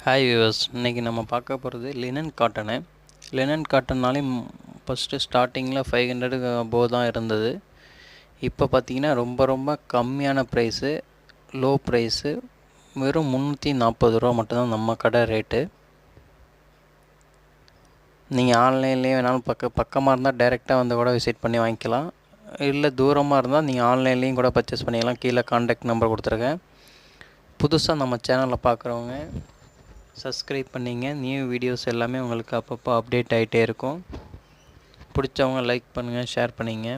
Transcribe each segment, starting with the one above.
Hi viewers, இன்றைக்கி நம்ம பார்க்க போகிறது லினன் காட்டனு. லினன் காட்டன்னாலே ஃபஸ்ட்டு ஸ்டார்டிங்கில் 500 அபோவ் தான் இருந்தது. இப்போ பார்த்திங்கன்னா ரொம்ப கம்மியான ப்ரைஸு, லோ ப்ரைஸு, வெறும் 340 ரூபா மட்டும்தான் நம்ம கடை ரேட்டு. நீங்கள் ஆன்லைன்லேயே வேணாலும் பக்கமாக இருந்தால் டைரெக்டாக வந்து கூட விசிட் பண்ணி வாங்கிக்கலாம். இல்லை தூரமாக இருந்தால் நீங்கள் ஆன்லைன்லேயும் கூட பர்ச்சேஸ் பண்ணிக்கலாம். கீழே கான்டாக்ட் நம்பர் கொடுத்துருக்கேன். புதுசாக நம்ம சேனலில் பார்க்குறவங்க சப்ஸ்கிரைப் பண்ணிங்க. நியூ வீடியோஸ் எல்லாமே உங்களுக்கு அப்பப்போ அப்டேட் ஆகிட்டே இருக்கும். பிடிச்சவங்க லைக் பண்ணுங்கள், ஷேர் பண்ணிங்க.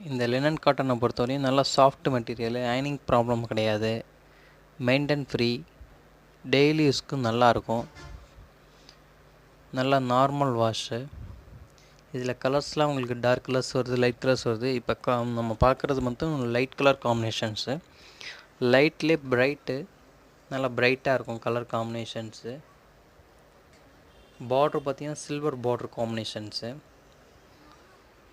இந்த லினன் காட்டனை பொறுத்தவரையும் நல்லா சாஃப்ட் மெட்டீரியல், அயனிங் ப்ராப்ளம் கிடையாது, மெயின்டைன் ஃப்ரீ, டெய்லி யூஸ்க்கு நல்லாயிருக்கும், நல்லா நார்மல் வாஷு. இதில் கலர்ஸ்லாம் உங்களுக்கு டார்க் கலர்ஸ் வருது, லைட் கலர்ஸ் வருது. இப்போ நம்ம பார்க்குறது மட்டும் லைட் கலர் காம்பினேஷன்ஸு. லைட்லேயே பிரைட்டு, நல்லா பிரைட்டாக இருக்கும் கலர் காம்பினேஷன்ஸு. பார்ட்ரு பார்த்திங்கன்னா சில்வர் பார்ட்ரு காம்பினேஷன்ஸு,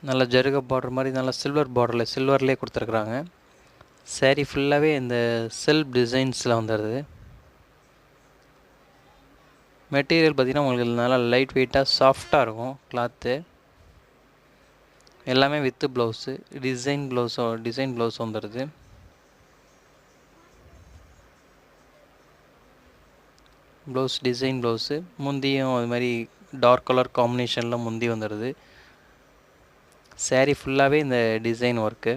நல்ல ஜருக பார்டர் மாதிரி நல்லா சில்வர்லேயே கொடுத்துருக்குறாங்க. சாரீ ஃபுல்லாகவே இந்த செல்ஃப் டிசைன்ஸில் வந்துடுது. மெட்டீரியல் பார்த்திங்கன்னா உங்களுக்கு நல்லா லைட் வெயிட்டாக சாஃப்டாக இருக்கும். கிளாத்து எல்லாமே வித்து ப்ளவுஸு, டிசைன் ப்ளவுஸ் வந்துடுது. டிசைன் ப்ளவுஸு, முந்தியும் அது மாதிரி டார்க் கலர் காம்பினேஷனில் முந்தி வந்துடுது. சாரீ ஃபுல்லாகவே இந்த டிசைன் ஒர்க்கு.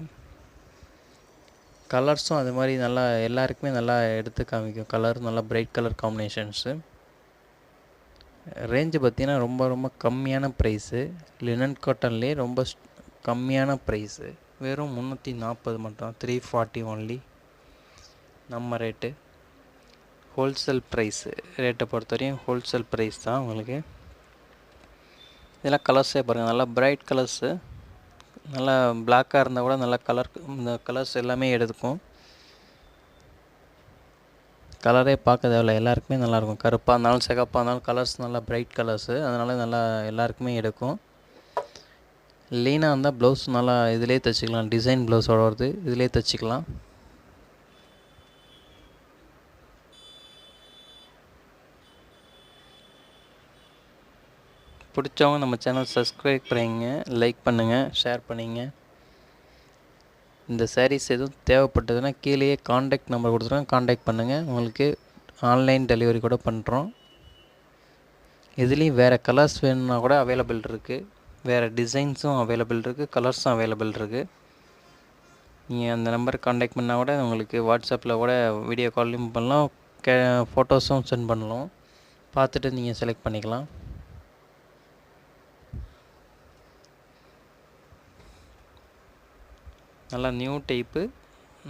கலர்ஸும் அது மாதிரி நல்லா எல்லாருக்குமே நல்லா எடுத்து காமிக்கும். கலர் நல்லா பிரைட் கலர் காம்பினேஷன்ஸு. ரேஞ்சு பார்த்திங்கன்னா ரொம்ப கம்மியான ப்ரைஸு. லினன் காட்டன்லேயே ரொம்ப கம்மியான ப்ரைஸு, வெறும் 340 மட்டும், 340 ஒன்லி நம்ம ரேட்டு. ஹோல்சேல் ப்ரைஸு ரேட்டை பொறுத்தவரையும் ஹோல்சேல் ப்ரைஸ் தான் உங்களுக்கு. இதெல்லாம் கலர்ஸே பாருங்கள், நல்லா பிரைட் கலர்ஸு, நல்லா பிளாக்காக இருந்தால் கூட நல்லா இந்த கலர்ஸ் எல்லாமே எடுக்கும். கலரே பார்க்க தேவையில்ல, எல்லாருக்குமே நல்லாயிருக்கும். கருப்பாக இருந்தாலும் சிகப்பாக இருந்தாலும் கலர்ஸ் நல்லா பிரைட் கலர்ஸு, அதனால் நல்லா எல்லாருக்குமே எடுக்கும். லீனாக இருந்தால் ப்ளவுஸ் நல்லா இதிலே தைச்சிக்கலாம். டிசைன் ப்ளவுஸோட வருது, இதிலே தைச்சிக்கலாம். பிடிச்சவங்க நம்ம சேனல் சப்ஸ்கிரைப் பண்ணிங்க, லைக் பண்ணுங்கள், ஷேர் பண்ணிங்க. இந்த சாரீஸ் எதுவும் தேவைப்பட்டதுன்னா கீழேயே கான்டாக்ட் நம்பர் கொடுத்துருங்க, கான்டாக்ட் பண்ணுங்கள். உங்களுக்கு ஆன்லைன் டெலிவரி கூட பண்ணுறோம். இதுலேயும் வேறு கலர்ஸ் வேணும்னா கூட அவைலபிள் இருக்குது, வேறு டிசைன்ஸும் அவைலபிள் இருக்குது, கலர்ஸும் அவைலபிள் இருக்குது. நீங்கள் அந்த நம்பருக்கு கான்டாக்ட் பண்ணால் கூட உங்களுக்கு வாட்ஸ்அப்பில் கூட வீடியோ கால்லையும் பண்ணலாம், ஃபோட்டோஸும் சென்ட் பண்ணலாம். பார்த்துட்டு நீங்கள் செலக்ட் பண்ணிக்கலாம். நல்லா நியூ டைப்பு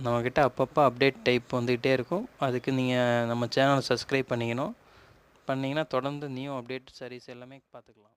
நம்மக்கிட்ட அப்பப்போ அப்டேட் டைப் வந்துக்கிட்டே இருக்கும். அதுக்கு நீங்கள் நம்ம சேனலை சப்ஸ்கிரைப் பண்ணிங்கன்னா தொடர்ந்து நியூ அப்டேட் சாரீஸ் எல்லாமே பார்த்துக்கலாம்.